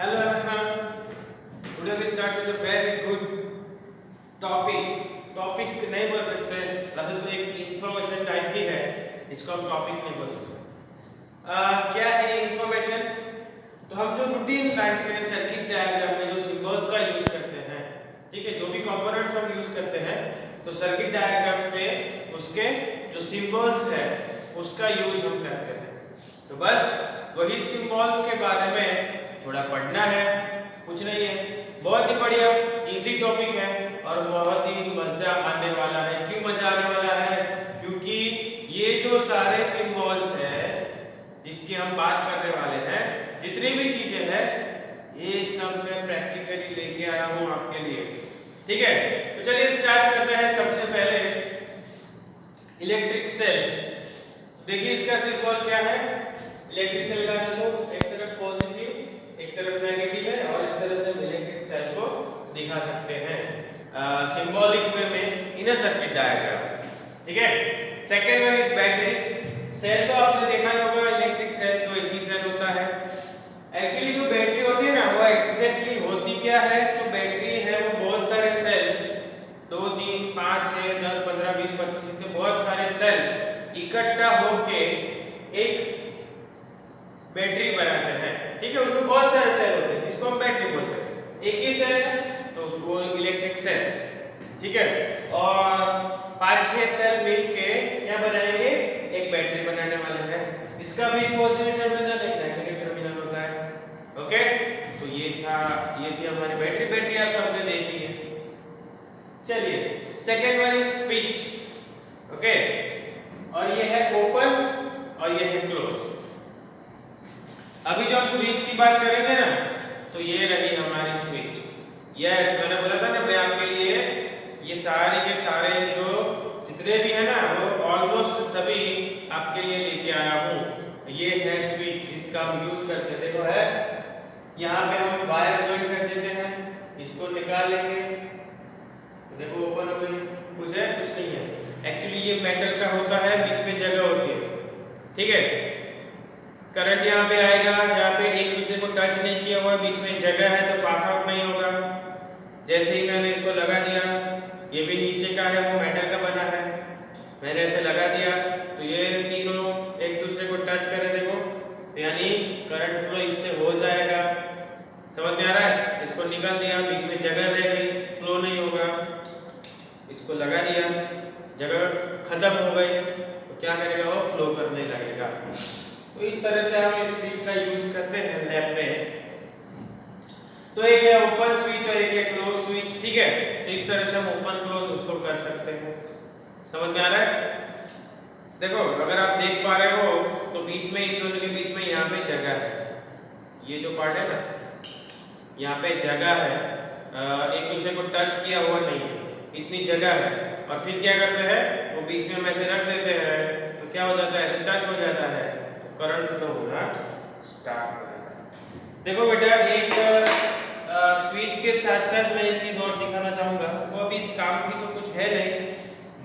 Hello everyone. Today we start with a very good topic. Topic नहीं बोल सकते, वैसे तो एक इंफॉर्मेशन टाइप ही है, इसको हम टॉपिक नहीं बोल सकते। क्या है ये इंफॉर्मेशन? तो हम जो रूटीन लाइफ में सर्किट डायग्राम में जो सिंबल्स का यूज करते हैं, ठीक है, जो भी कंपोनेंट्स हम यूज करते हैं, तो सर्किट डायग्राम्स में उसके जो सिंबल्स है उसका यूज हम करते हैं। तो बस वही सिंबल्स के बारे में थोड़ा पढ़ना है, कुछ नहीं है, बहुत ही बढ़िया इजी टॉपिक है और बहुत ही मजा आने वाला है। क्यों मजा आने वाला है? क्योंकि ये जो सारे सिंबल्स है जिसकी हम बात करने वाले हैं, जितनी भी चीजें हैं, ये सब मैं प्रैक्टिकली लेके आया हूं आपके लिए, ठीक है। तो चलिए स्टार्ट करते हैं। सबसे पहले इलेक्ट्रिक सेल, देखिए इसका सिंबल क्या है। इलेक्ट्रिक सेल का देखो, एक तरफ पॉजिटिव एक तरफ नेगेटिव है और इस तरह से हम इलेक्ट्रिक सेल को दिखा सकते हैं सिंबॉलिक वे में इन अ सर्किट डायग्राम, ठीक है। Second one is battery cell. तो आपने देखा ही होगा इलेक्ट्रिक सेल जो एक ही सेल होता है। एक्चुअली जो बैटरी होती है ना, वो एग्जैक्टली होती क्या है? तो बैटरी है वो बहुत सारे सेल, 2 3 5 6 10 15 20 25 इतने बहुत सारे सेल इकट्ठा होके एक बैटरी बनाते हैं, ठीक है। उसमें बहुत सारे सेल होते हैं जिसको हम बैटरी बोलते हैं। एक ही सेल है तो उसको इलेक्ट्रिक सेल, ठीक है। और 5-6 सेल मिलके क्या बनाएंगे? एक बैटरी बनाने वाले हैं। इसका भी पॉजिटिव टर्मिनल एक नेगेटिव टर्मिनल होता है, ओके। तो ये थी हमारी बैटरी। बैटरी आप सबने देख ली है। चलिए second one is switch, okay. और ये है ओपन और ये है क्लोज। अभी जो हम स्विच की बात करेंगे ना, तो ये रही हमारी स्विच। यस, मैंने बोला था ना मैं आपके लिए ये सारे के सारे जो जितने भी है ना, वो ऑलमोस्ट सभी आपके लिए लेके आया हूँ। ये है स्विच जिसका हम यूज करते हैं। देखो है, यहाँ पे हम वायर ज्वाइन कर देते हैं, इसको निकाल लेंगे, तो देखो ओपन हो गई। कुछ है? कुछ नहीं है। एक्चुअली ये मेटल का होता है, बीच में जगह होती है, ठीक है। करंट यहाँ पे आएगा, यहाँ पे एक दूसरे को टच नहीं किया हुआ, बीच में जगह है तो पास आउट नहीं होगा। जैसे ही मैंने इसको लगा दिया, ये भी नीचे का है, वो मेटल का बना है, मैंने ऐसे लगा दिया तो ये तीनों एक दूसरे को टच करे, देखो, यानी करंट फ्लो इससे हो जाएगा। समझ में आ रहा है? इसको निकाल दिया, बीच में जगह रह गई, फ्लो नहीं होगा। इसको लगा दिया, जगह खत्म हो गई, तो क्या करेगा? वो फ्लो करने लगेगा। तो इस तरह से हम इस स्विच का यूज करते हैं लैब में। तो एक है ओपन स्विच और एक है क्लोज स्विच, ठीक है। तो इस तरह से हम ओपन क्लोज उसको कर सकते हैं। समझ में आ रहा है? देखो अगर आप देख पा रहे हो तो बीच में, इन दोनों के बीच में यहाँ पे जगह है, ये जो पार्ट है ना, यहाँ पे जगह है, एक दूसरे को टच किया हुआ नहीं है, इतनी जगह है। और फिर क्या करते हैं, वो बीच में हम ऐसे रख देते हैं, तो क्या हो जाता है? ऐसे टच हो जाता है, करंट फ्लो होना स्टार्ट हो जाता है। देखो बेटा, एक स्विच के साथ साथ मैं एक चीज और दिखाना चाहूंगा। वो अभी इस काम की तो कुछ है नहीं,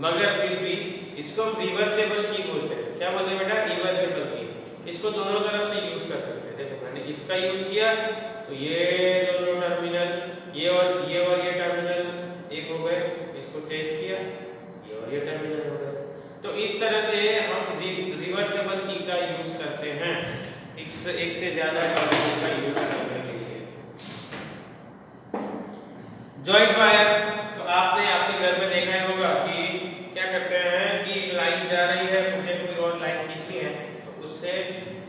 मगर फिर भी इसको रिवर्सेबल की बोलते हैं। क्या बोलते हैं बेटा? रिवर्सेबल की। इसको दोनों तरफ से यूज कर सकते हैं। देखो मैंने इसका यूज किया तो ये दोनों टर्मिनल, ये और ये टर्मिनल एक हो गए, इसको चेंज किया, ये और ये टर्मिनल हो गए। तो इस तरह से हम रिवर्सेबल की का यूज करते हैं, एक से ज्यादा टर्मिनल का यूज करने के लिए। जॉइंट वायर, तो आपने अपने घर में देखा ही होगा कि क्या करते हैं कि लाइन जा रही है, मुझे कोई और लाइन खींचनी है, तो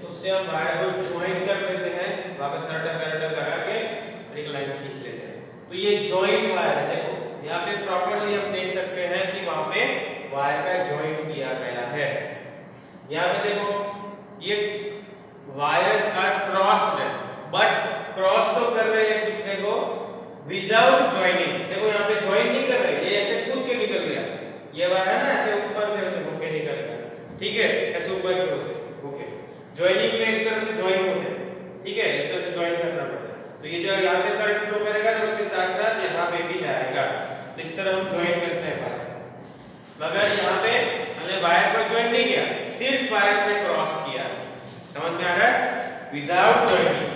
उससे हम वायर को ज्वाइंट कर देते हैं, वहां पे सरटर लगा के एक लाइन खींच लेते हैं। तो ये जॉइंट वायर है। देखो यहाँ पे प्रॉपर्ली हम देख सकते हैं कि वहां पे वायर का जॉइंट किया गया है। यहाँ पे देखो ये wires are crossed, but cross तो कर रहे हैं एक दूसरे को विदाउट ज्वाइनिंग। देखो यहाँ पे ज्वाइन नहीं कर रहे, ये ऐसे कूद के निकल गया। ये वायर है ना, ऐसे ऊपर से होके निकल गया, ठीक है, ऐसे ऊपर की ओर से ओके। ज्वाइनिंग में इस तरह से ज्वाइन होते हैं, ठीक है, इस तरह से ज्वाइन करना पड़ता है। तो ये जो यहाँ पे करंट फ्लो करेगा तो उसके साथ साथ यहाँ पे भी जाएगा। तो इस तरह हम ज्वाइन करते हैं वायर। मगर यहाँ पे हमने वायर को ज्वाइन नहीं किया, सिर्फ वायर ने क्रॉस किया। समझ में आ रहा है? विदाउट ज्वाइनिंग,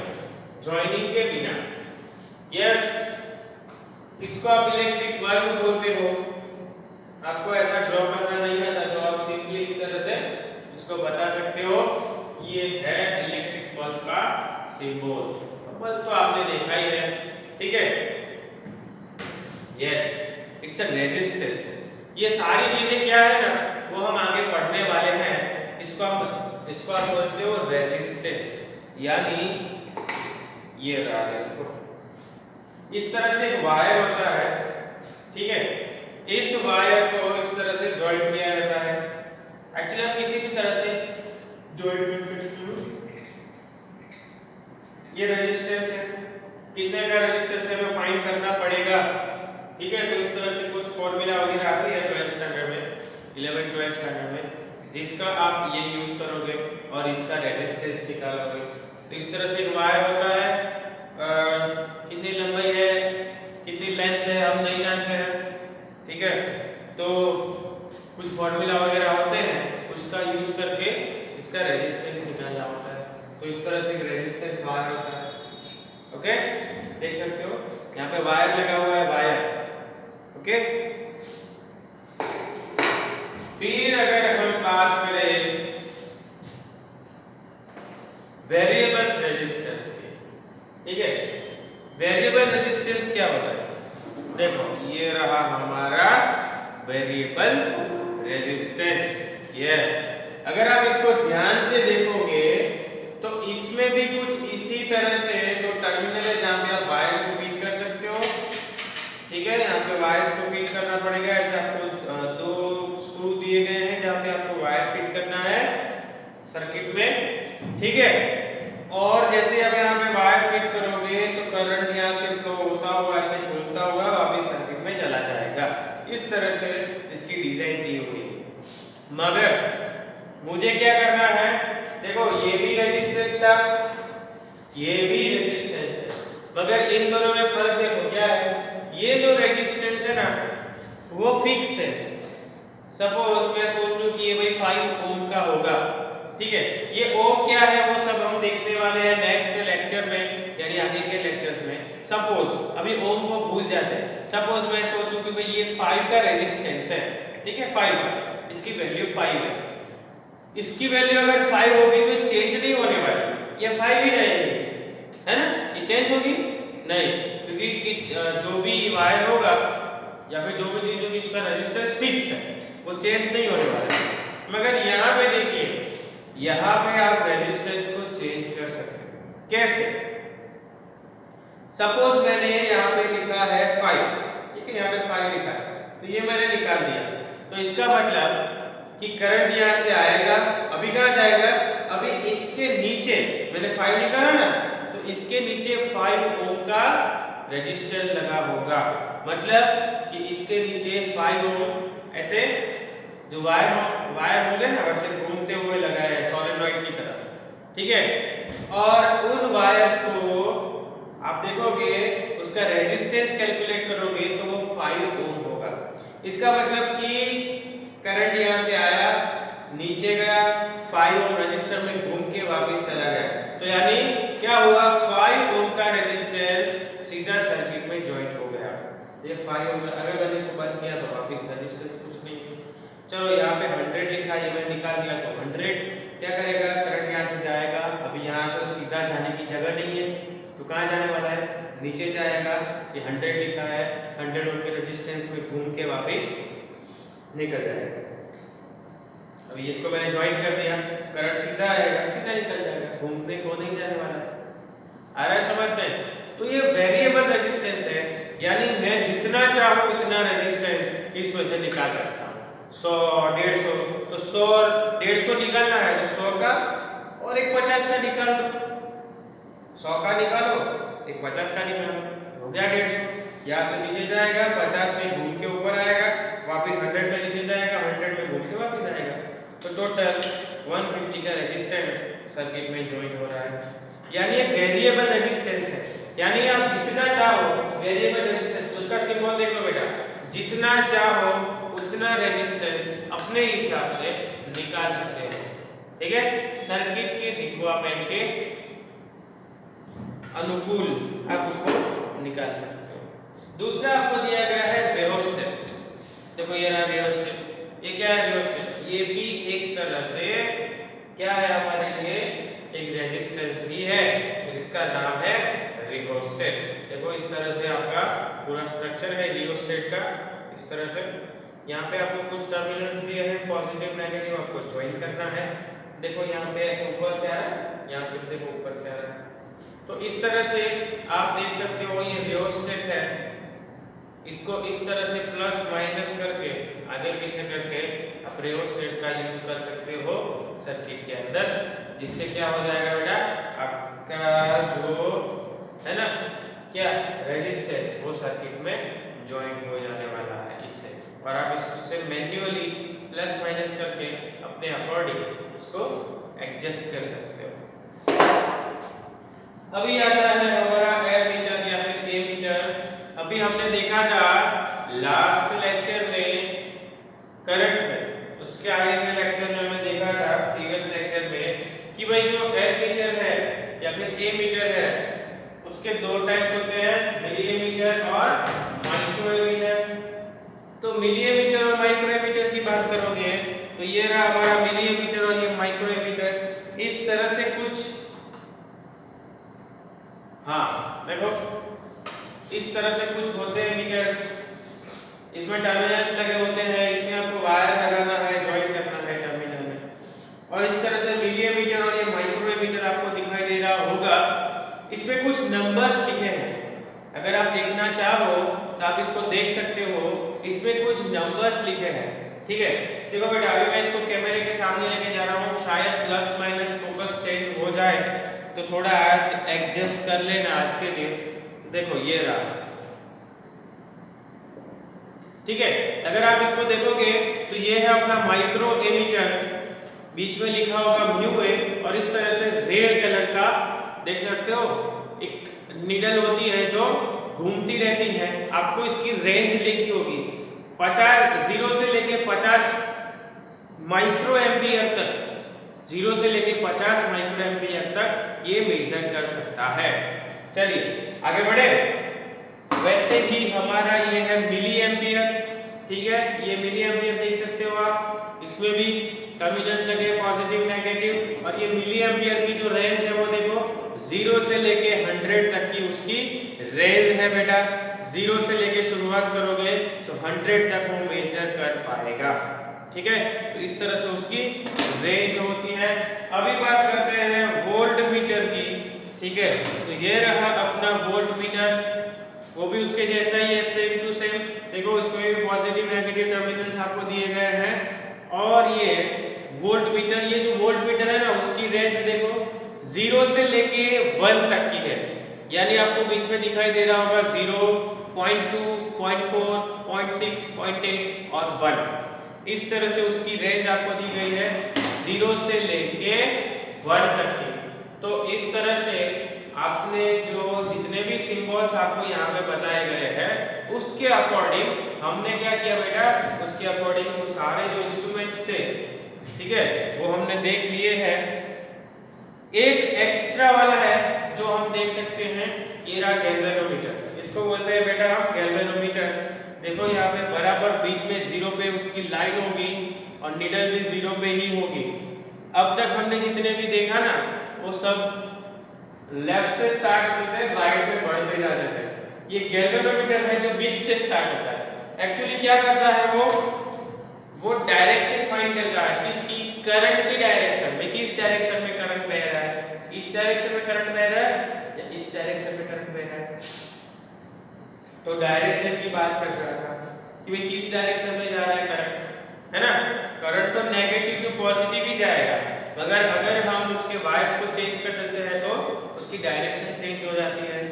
ज्वाइनिंग के बिना। यस, इसको आप इलेक्ट्रिक बल्ब बोलते हो। आपको ऐसा ड्रॉ करना नहीं आता तो आप सिंपली इस तरह से इसको बता सकते हो, ये है इलेक्ट्रिक बल्ब का सिंबल। बल्ब तो आपने देखा ही है, ठीक है। Yes, it's a resistance. ये सारी चीजें क्या है ना, वो हम आगे पढ़ने वाले हैं। इसको आप बोलते हो रेजिस्टेंस, यानी ये रहा है। इस तरह से एक वायर होता है, ठीक है। इस वायर को इस तरह से जॉइंट किया जाता है। एक्चुअली आप किसी भी तरह से जॉइंट कर सकते हो। ये रेजिस्टेंस है, कितने का रेजिस्टेंस है हमें फाइंड करना पड़ेगा, ठीक है। तो इस तरह से कुछ फॉर्मूला वगैरह आती है 12th स्टैंडर्ड में, 11 12 स्टैंडर्ड में, जिसका आप ये यूज करोगे और इसका रेजिस्टेंस निकालोगे। तो इस तरह से एक वायर होता है, कितनी लंबाई है, कितनी लेंथ है हम नहीं जानते हैं, ठीक है। तो कुछ फॉर्मूला वगैरह होते हैं, उसका यूज करके इसका रेजिस्टेंस निकालना होता है। तो इस तरह से एक रेजिस्टेंस वायर होता है, ओके। देख सकते हो यहाँ पे वायर लगा हुआ है, वायर, ओके। फिर अगर हम बात करें वेरिएबल रेजिस्टेंस की, ठीक है। वेरिएबल रेजिस्टेंस क्या होता है, देखो ये रहा हमारा वेरिएबल रेजिस्टेंस। यस, अगर आप इसको ध्यान से देखोगे तो इसमें भी कुछ इसी तरह से दो टर्मिनल है जहां पे आप वायर को फीड कर सकते हो, ठीक है। यहाँ पे वायर्स को फीड करना पड़ेगा। ऐसे आपको दो स्क्रू दिए गए हैं जहां पे आपको वायर फीड करना है सर्किट में, ठीक है। और जैसे अब यहाँ पे वायर फिट करोगे तो करंट यहाँ से फ्लो होता हुआ ऐसे घूमता हुआ वापस सर्किट में चला जाएगा। इस तरह से इसकी डिजाइन की हुई है। मगर मुझे क्या करना है, देखो ये भी रेजिस्टेंस था, ये भी रेजिस्टेंस है, मगर इन दोनों में फर्क देखो क्या है। ये जो रेजिस्टेंस है ना वो फिक्स है। सपोज मैं सोच लूं कि ये भाई 5 ओम का होगा, ठीक है। ये ओम क्या है वो सब हम देखने वाले हैं नेक्स्ट लेक्चर में, यानी आगे के लेक्चर्स में। सपोज अभी ओम को भूल जाते हैं। सपोज मैं सोचूं कि भाई ये 5 का रेजिस्टेंस है, ठीक है, 5 का, इसकी वैल्यू 5 है। इसकी वैल्यू अगर 5 होगी तो चेंज नहीं होने वाली, ये 5 ही रहेगी, है ना। ये चेंज होगी नहीं, क्योंकि जो भी वायर होगा या फिर जो भी चीज होगी इसका रेजिस्टेंस फिक्स है, वो चेंज नहीं होने वाला है। मगर यहाँ पे देखिए, यहाँ पे आप रेजिस्टेंस को चेंज कर सकते हो। कैसे? सपोज मैंने यहाँ पे लिखा है 5, ठीक है, यहाँ पे 5 लिखा है, तो ये मैंने निकाल दिया। तो इसका मतलब कि करंट यहाँ से आएगा, अभी कहाँ जाएगा, अभी इसके नीचे मैंने 5 निकाला ना, तो इसके नीचे 5 ओम का रेजिस्टेंस लगा होगा। मतलब कि इसके नीचे 5 ओम ऐसे जो वायर होंगे ना वैसे घूमते हुए लगाए हैं सोलेनॉइड की तरह, ठीक है। और उन वायर्स को आप देखोगे, उसका रेजिस्टेंस कैलकुलेट करोगे तो वो 5 ओम होगा। इसका मतलब कि करंट यहाँ से आया, नीचे गया, 5 ओम रजिस्टर में घूम के वापस चला गया, तो यानी क्या हुआ, 5 ओम का रेजिस्टेंस सीधा सर्किट में जॉइंट हो गया। ये 5 ओम, अगर मैंने इसको बंद किया तो वापस रेजिस्टेंस कुछ नहीं। चलो यहाँ पे 100 लिखा, ये मैंने निकाल दिया, तो 100 क्या करेगा, करंट यहाँ से जाएगा, अभी यहाँ से सीधा जाने की जगह नहीं है, तो कहाँ जाने वाला है, नीचे जाएगा। ये 100 लिखा है, 100 ओम के रेजिस्टेंस में घूम के वापस निकल जाएगा। अभी इसको मैंने ज्वाइन कर दिया, करंट सीधा आएगा, सीधा निकल जाएगा, घूमने को नहीं जाने वाला है। आ रहा है समझ में? तो ये वेरिएबल रेजिस्टेंस है, यानी मैं जितना चाहूँ उतना रेजिस्टेंस इसमें से निकाल सकता हूँ। 100, 150, तो 100 150 निकालना है तो 100 का और एक 50 का निकाल दो। 100 का निकालो, एक 50 का निकालो, हो गया 150। यहाँ से नीचे जाएगा, 50 में घूम के ऊपर आएगा, वापस 100 में नीचे जाएगा, 100 में घूम के वापस आएगा। तो टोटल 150 का रेजिस्टेंस सर्किट में ज्वाइन हो रहा है, यानी ये वेरिएबल रेजिस्टेंस है। यानी आप जितना चाहो वेरिएबल रेजिस्टेंस, उसका सिंबल देख लो बेटा, जितना चाहो उतना रेजिस्टेंस अपने हिसाब से निकाल सकते हैं, ठीक है। सर्किट के रिक्वायरमेंट के अनुकूल आप उसको निकाल सकते हो। दूसरा आपको दिया गया है रियोस्टेट। देखो ये रहा रियोस्टेट। ये क्या है रियोस्टेट? ये भी एक तरह से क्या है हमारे लिए? एक रेजिस्टेंस ही है जिसका नाम है रियोस्टेट। देखो इस तरह से आपका पूरा स्ट्रक्चर है रियोस्टेट का। इस तरह से यहाँ पे आपको कुछ टर्मिनल्स दिए हैं पॉजिटिव नेगेटिव, आपको ज्वाइन करना है। देखो यहाँ पे ऐसे ऊपर से आ रहा है, यहाँ से देखो ऊपर से आ रहा है। तो इस तरह से आप देख सकते हो ये रियोस्टेट है। इसको इस तरह से प्लस माइनस करके आगे पीछे करके आप रियोस्टेट का यूज कर सकते हो सर्किट के अंदर, जिससे क्या हो जाएगा बेटा? आपका जो है ना क्या रेजिस्टेंस वो सर्किट में ज्वाइन हो जाने वाला है इससे, और आप इससे मैन्युअली प्लस माइनस करके अपने अकॉर्डिंग उसको एडजस्ट कर सकते हो। अभी आता है हमारा एमीटर या फिर एमीटर। अभी हमने देखा था लास्ट लेक्चर में करंट में, उसके आगे के लेक्चर में हमने देखा था प्रीवियस लेक्चर में कि भाई जो एमीटर है या फिर एमीटर है उसके दो टाइप्स होते हैं, मिलीमीटर और माइक्रोमीटर। तो मिलीमीटर और माइक्रोमीटर की बात करोगे तो ये रहा हमारा मिलीमीटर और ये माइक्रोमीटर। इस तरह से कुछ देखो इस तरह से कुछ होते हैं मीटर्स। इसमें टर्मिनल्स लगे होते हैं, इसमें आपको वायर लगाना है, ज्वाइन करना है टर्मिनल में। और इस तरह से मिलीमीटर और ये माइक्रोमीटर आपको दिखाई दे रहा होगा। इसमें कुछ नंबर्स लिखे हैं, अगर आप देखना चाहो तो आप इसको देख सकते हो। इसमें कुछ नंबर्स लिखे हैं, ठीक है। देखो बेटा अभी मैं इसको कैमरे के सामने लेके जा रहा हूँ, शायद प्लस माइनस फोकस चेंज हो जाए तो थोड़ा आज एडजस्ट कर लेना आज के दिन। देखो ये रहा, ठीक है। अगर आप इसको देखोगे तो ये है अपना माइक्रो एमीटर, बीच में लिखा होगा म्यू ए, और इस तरह से रेड कलर का देख सकते हो एक नीडल होती है जो घूमती रहती है। आपको इसकी रेंज लिखी होगी 50 0 से लेके 50 माइक्रो एम्पियर तक, 0 से लेके 50 माइक्रो एम्पियर तक ये मेजर कर सकता है। चलिए आगे बढ़े। वैसे ही हमारा ये है मिली एम्पियर, ठीक है। ये मिली एम्पियर देख सकते हो आप, इसमें भी टर्मिनल्स लगे पॉजिटिव नेगेटिव। और ये मिली एम्पियर की जो रेंज है वो देखो 0 से लेके 100 तक की उसकी रेंज है बेटा। 0 से लेके शुरुआत करोगे तो 100 तक वो मेजर कर पाएगा, ठीक है। तो इस तरह से उसकी रेंज होती है। अभी बात करते हैं वोल्ट मीटर की, ठीक है। तो ये रहा अपना वोल्ट मीटर, वो भी उसके जैसा ही है, सेम टू सेम। देखो इसमें भी पॉजिटिव नेगेटिव टर्मिनल्स आपको दिए गए हैं। और ये वोल्ट मीटर, ये जो वोल्ट मीटर है ना उसकी रेंज देखो 0 से लेके 1 तक की है। यानी आपको बीच में दिखाई दे रहा होगा 0, 0.2, 0.4, 0.6, 0.8 और 1। इस तरह से उसकी रेंज आपको दी गई है 0 से लेके 1 तक की। तो इस तरह से आपने जो जितने भी सिंबल्स आपको यहाँ पे बताए गए हैं उसके अकॉर्डिंग हमने क्या किया बेटा, उसके अकॉर्डिंग वो सारे जो इंस्ट्रूमेंट्स थे, ठीक है, वो हमने देख लिए हैं। एक एक्स्ट्रा वाला है जो हम देख सकते हैं, ये रहा गैल्वेनोमीटर। इसको बोलते हैं बेटा हम गैल्वेनोमीटर। देखो यहाँ पे बराबर बीच में 0 पे उसकी लाइन होगी और निडल भी 0 पे ही होगी। अब तक हमने जितने भी देखा ना वो सब लेफ्ट से स्टार्ट होते थे, राइट में बढ़ते जाते थे। ये गैल्वेनोमीटर है जो बीच से स्टार्ट होता है। एक्चुअली क्या करता है वो डायरेक्शन फाइंड करता है, किसकी? करंट की डायरेक्शन में। किस डायरेक्शन में करंट बह रहा है? इस डायरेक्शन में करंट बह रहा है या इस डायरेक्शन में करंट बह रहा है? तो डायरेक्शन की बात कर रहा था कि भाई किस डायरेक्शन में जा रहा है करंट, है ना। करंट तो नेगेटिव टू पॉजिटिव ही जाएगा, मगर अगर हम उसके वायर्स को चेंज कर देते हैं तो उसकी डायरेक्शन चेंज हो जाती है।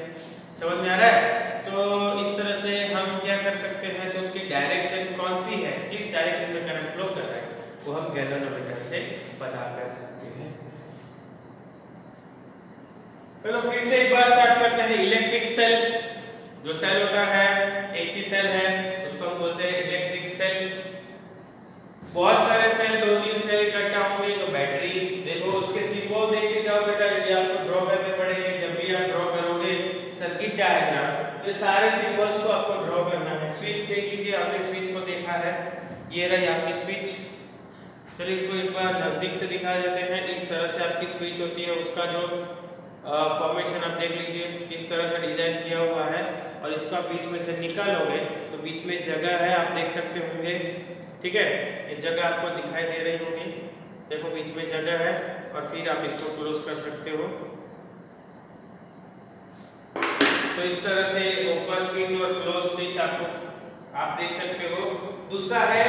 समझ में आ रहा है? तो इस तरह से हम क्या कर सकते हैं, तो उसकी डायरेक्शन कौन सी है, किस डायरेक्शन में करंट फ्लो कर रहा है, वो हम गैल्वेनोमीटर से पता कर सकते हैं। चलो फिर से एक बार स्टार्ट करते हैं। इलेक्ट्रिक सेल, जो सेल होता है एक ही सेल है उसको हम बोलते हैं इलेक्ट्रिक सेल। बहुत सारे सेल, 2-3 सेल इकट्ठा होंगे तो बैटरी। देखो उसके सिंबल देख के जाओ बेटा, ये आपको ड्रॉ करने पड़ेंगे। जब भी आप ड्रॉ करोगे सर्किट डायग्राम तो ये रही आपकी स्विच। चलिए इसको एक बार नज़दीक से दिखा देते हैं। इस तरह से आपकी स्विच होती है, उसका जो फॉर्मेशन आप देख लीजिए किस तरह से डिजाइन किया हुआ है। और इसका बीच में से निकालोगे तो बीच में जगह है, आप देख सकते होंगे। ठीक है, ये जगह आपको दिखाई दे रही होगी, देखो बीच में जगह है। और फिर आप इसको क्लोज कर सकते हो। तो इस तरह से ओपन स्विच और क्लोज स्विच आप देख सकते हो। दूसरा है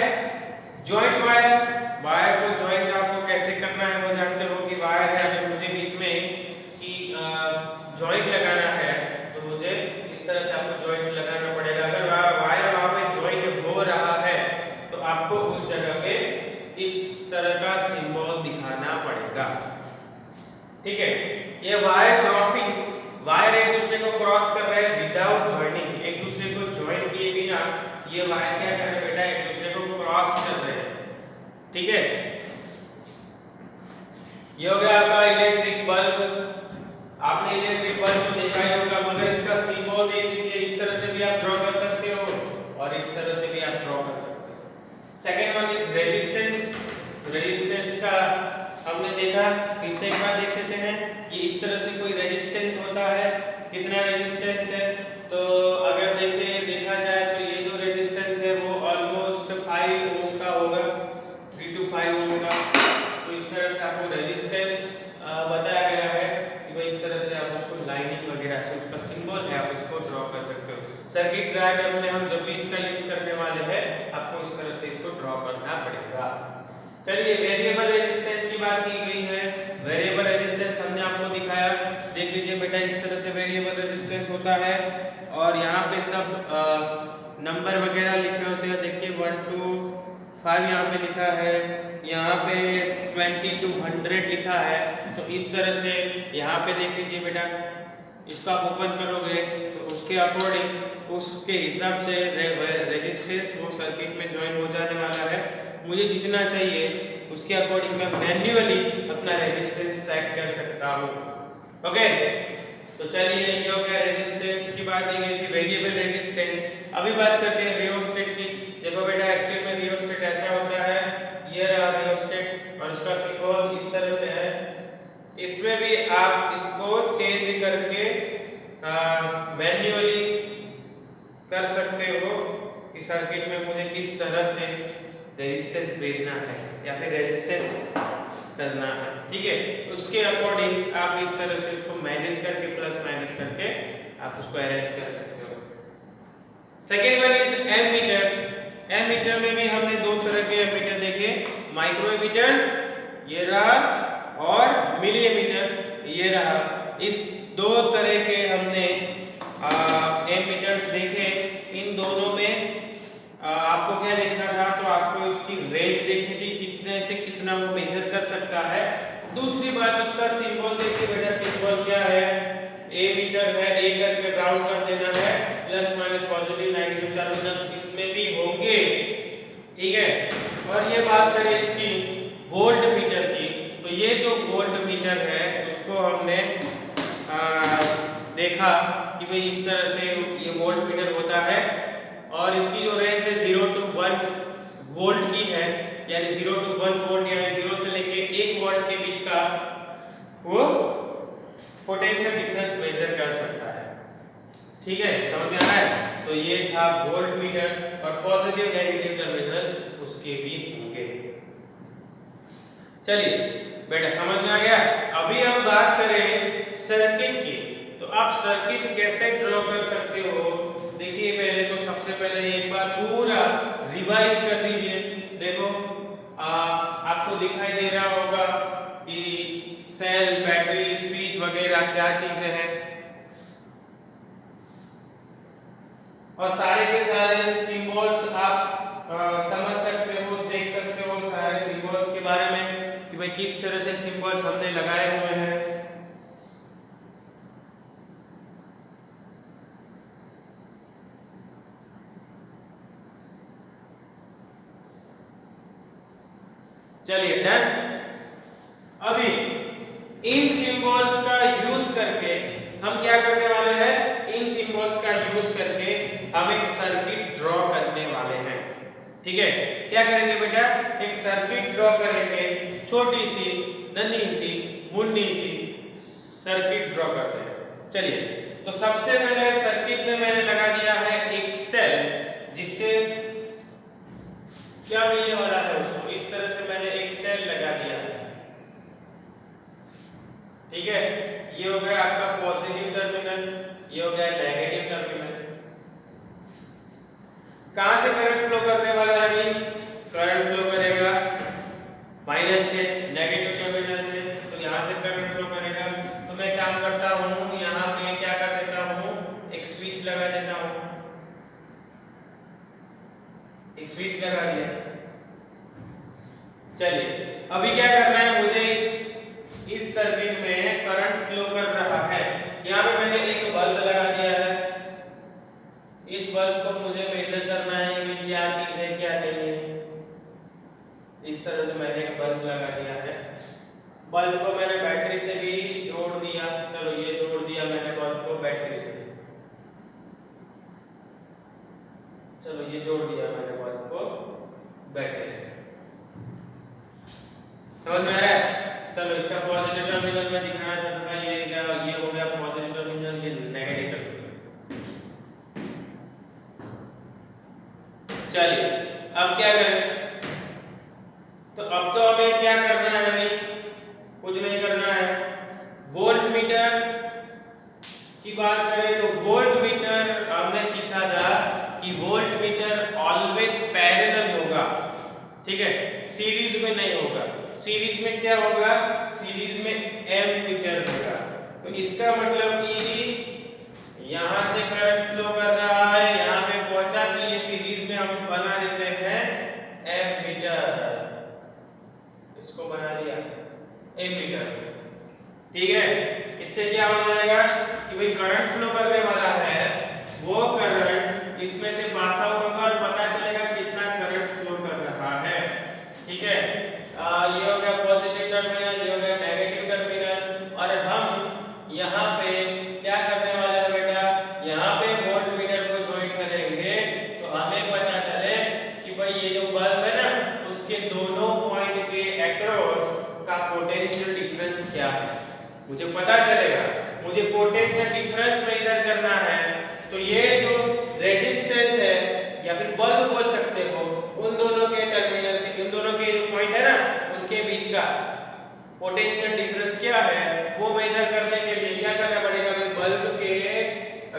जॉइंट वायर। वायर को जॉइंट आपको कैसे करना है वो जानते हो कि वायर है, अगर मुझे बीच में कि जॉइंट लगाना है तो मुझे इस तरह से आपको जॉइंट लगाना पड़ेगा। अगर वायर वहां पे जॉइंट हो रहा है तो आपको उस जगह पे इस तरह का सिंबल दिखाना पड़ेगा। ठीक है, ये वायर क्रॉसिंग, वायर एक दूसरे को क्रॉस कर रहे हैं विदाउट जॉइनिंग, एक दूसरे को ज्वाइन किए बिना ये वायर क्या कर रहे हैं बेटा, एक दूसरे को क्रॉस कर रहे हैं। ठीक है, ये हो गया आपका इलेक्ट्रिक बल्ब। आपने इलेक्ट्रिक बल्ब को देखा ही होगा, मगर इसका सिंबल देख लीजिए, इस तरह से भी आप ड्रॉ कर सकते हो और इस तरह से भी आप ड्रॉ कर सकते हो। Second one is resistance. Resistance का हमने देखा, फिर से एक बार देख लेते हैं। ये इस तरह से कोई रेजिस्टेंस होता है, कितना रेजिस्टेंस है, तो अगर देखा जाए तो ये जो रेजिस्टेंस है वो ऑलमोस्ट 5 ओम का होगा, 3 to 5 ओम का। तो इस तरह से आपको रेजिस्टेंस बताया गया है कि भाई इस तरह से आप उसको लाइनिंग वगैरह से उसका सिंबल है, आप इसको ड्रॉ कर सकते हो। सर्किट डायग्राम में हम जब भी इसका यूज करने वाले हैं आपको इस तरह से इसको ड्रॉ करना पड़ेगा। चलिए, वेरिएबल रेजिस्टेंस की बात की गई है। वेरिएबल रेजिस्टेंस हमने आपको दिखाया, देख लीजिए बेटा, इस तरह से वेरिएबल रेजिस्टेंस होता है और यहाँ पे सब नंबर वगैरह लिखे होते हैं। देखिए 1 to 5 यहाँ पे लिखा है, यहाँ पे 20 to 100 लिखा है। तो इस तरह से यहाँ पे देख लीजिए बेटा, इसको आप ओपन करोगे तो उसके अकॉर्डिंग उसके हिसाब से रेजिस्टेंस वो सर्किट में ज्वाइन हो जाने वाला है। मुझे जितना चाहिए उसके अकॉर्डिंग मैं मैन्युअली अपना रेजिस्टेंस सेट कर सकता हूँ। ओके, तो चलिए ये हो गया रेजिस्टेंस की बात की गई थी, वेरिएबल रेजिस्टेंस। अभी बात करते हैं रियोस्टेट की। देखो बेटा, एक्चुअल में रियोस्टेट ऐसा होता है, ये रहा रियोस्टेट और उसका सिंबल इस तरह से है। इसमें भी आप इसको चेंज करके मैन्युअली कर सकते हो कि सर्किट में मुझे किस तरह से रेजिस्टेंस भेजना है या फिर रेजिस्टेंस करना है। ठीक है, उसके अकॉर्डिंग आप इस तरह से उसको मैनेज करके, प्लस माइनस करके आप उसको अरेंज कर सकते हो। Second one is ammeter. Ammeter में भी हमने दो तरह के एमीटर देखे, माइक्रो एमीटर ये रहा और मिली एमीटर ये रहा। इस दो तरह के हमने एमीटर्स देखे। इन दोनों में आपको क्या देखना था, तो आपको इसकी रेंज देखनी थी, कितने से कितना वो मेजर कर सकता है। दूसरी बात, उसका सिंबल देखिए बेटा, सिंबल क्या है, ए मीटर है, ए करके राउंड कर देना है, plus minus positive negative terminals इसमें भी होंगे। ठीक है, और ये बात करें इसकी वोल्ट मीटर की, तो ये जो वोल्ट मीटर है उसको हमने देखा कि भाई इस तरह से ये वोल्ट मीटर होता है और इसकी जो रेंज है 0 to 1 वोल्ट की है, यानी 0 to 1 वोल्ट यानी 0 से लेके 1 वोल्ट के बीच का वो पोटेंशियल डिफरेंस मेजर कर सकता है। ठीक है, समझ में आ रहा है? तो ये था वोल्ट मीटर और पॉजिटिव नेगेटिव टर्मिनल उसके भी होंगे। चलिए बेटा, समझ में आ गया। अभी हम बात करें सर्किट की, तो आप सर्किट कैसे ड्रॉ कर सकते हो। देखिए, पहले तो सबसे पहले एक बार पूरा रिवाइज कर दीजिए। देखो आपको दिखाई दे रहा होगा कि सेल, बैटरी, स्विच वगैरह क्या चीजें हैं, और सारे के सारे सिंबल्स आप समझ सकते हो, देख सकते हो सारे सिंबल्स के बारे में कि भाई किस तरह से सिंबल्स हमने लगाए हुए हैं। चलिए डन। अभी इन सिंबल्स का यूज करके हम क्या करने वाले हैं, इन सिंबल्स का यूज करके हम एक सर्किट ड्रॉ करने वाले हैं। ठीक है, क्या करेंगे बेटा, एक सर्किट ड्रॉ करेंगे, छोटी सी नन्ही सी मुन्नी सी सर्किट ड्रॉ करते हैं। चलिए, तो सबसे पहले सर्किट में मैंने लगा दिया है एक सेल, जिससे क्या मिलने वाला है उसको, इस तरह से मैंने एक सेल लगा दिया है। ठीक है, ये हो गया आपका पॉजिटिव टर्मिनल, ये हो गया नेगेटिव टर्मिनल। कहां से करंट फ्लो करने वाला है भाई, करंट फ्लो करेगा माइनस से, नेगेटिव टर्मिनल से, तो यहां से करंट फ्लो करेगा। तो मैं काम करता हूं, यहां पे क्या कर देता हूं, एक स्विच लगा देता हूं, एक स्विच लगा दिया। चलिए, अभी क्या करना है मुझे, इस सर्किट में करंट फ्लो कर रहा है, यहां पे मैंने एक बल्ब लगा दिया है। इस बल्ब को मुझे मेजर करना है कि क्या चीज है क्या नहीं है। इस तरह से मैंने एक बल्ब लगा दिया है, बल्ब को मैंने बैटरी से भी जोड़ दिया। चलो, ये जोड़ दिया मैंने बल्ब को बैटरी से, चलो ये जोड़ दिया मैंने बल्ब को बैटरी से, समझ में आ रहा है। चलो, इसका पॉजिटिव टर्मिनल में दिखाना चाहता था, ये क्या, ये हो गया पॉजिटिव टर्मिनल, ये नेगेटिव टर्मिनल। चलिए, अब क्या करें, तो अब तो हमें क्या करना है भाई, कुछ नहीं करना है। वोल्ट मीटर की बात करें तो वोल्ट मीटर हमने सीखा था कि वोल्ट मीटर ऑलवेज पैरेलल होगा, ठीक है, सीरीज में नहीं होगा। सीरीज में क्या होगा, सीरीज में एमीटर होगा। तो इसका मतलब कि यहां से करंट फ्लो कर रहा है, यहां पे पहुंचा, तो ये सीरीज में हम बना देते हैं एमीटर, इसको बना दिया एमीटर। ठीक है, इससे क्या हो जाएगा कि भाई करंट फ्लो करने वाला है, वो करंट इसमें से पास आउट होगा और पता चलेगा कितना करंट फ्लो कर रहा है। ठीक है, ये हो गया पॉजिटिव टर्मिनल, ये हो गया नेगेटिव टर्मिनल। और हम यहाँ पे क्या करने वाले हैं बेटा, यहाँ पे वोल्ट मीटर को ज्वाइन करेंगे, तो हमें पता चले कि भाई ये जो बल्ब है ना, उसके दोनों पॉइंट के अक्रॉस का पोटेंशियल डिफरेंस क्या है, मुझे पता चलेगा। मुझे पोटेंशियल डिफरेंस मेजर करना है, तो ये जो रेजिस्टेंस है या फिर बल्ब बोल सकते हो, उन दोनों के टर्मिनल के, इन दोनों के जो पॉइंट है ना, उनके बीच का पोटेंशियल डिफरेंस क्या है, वो मेजर करने के लिए क्या करना पड़ेगा, बल्ब के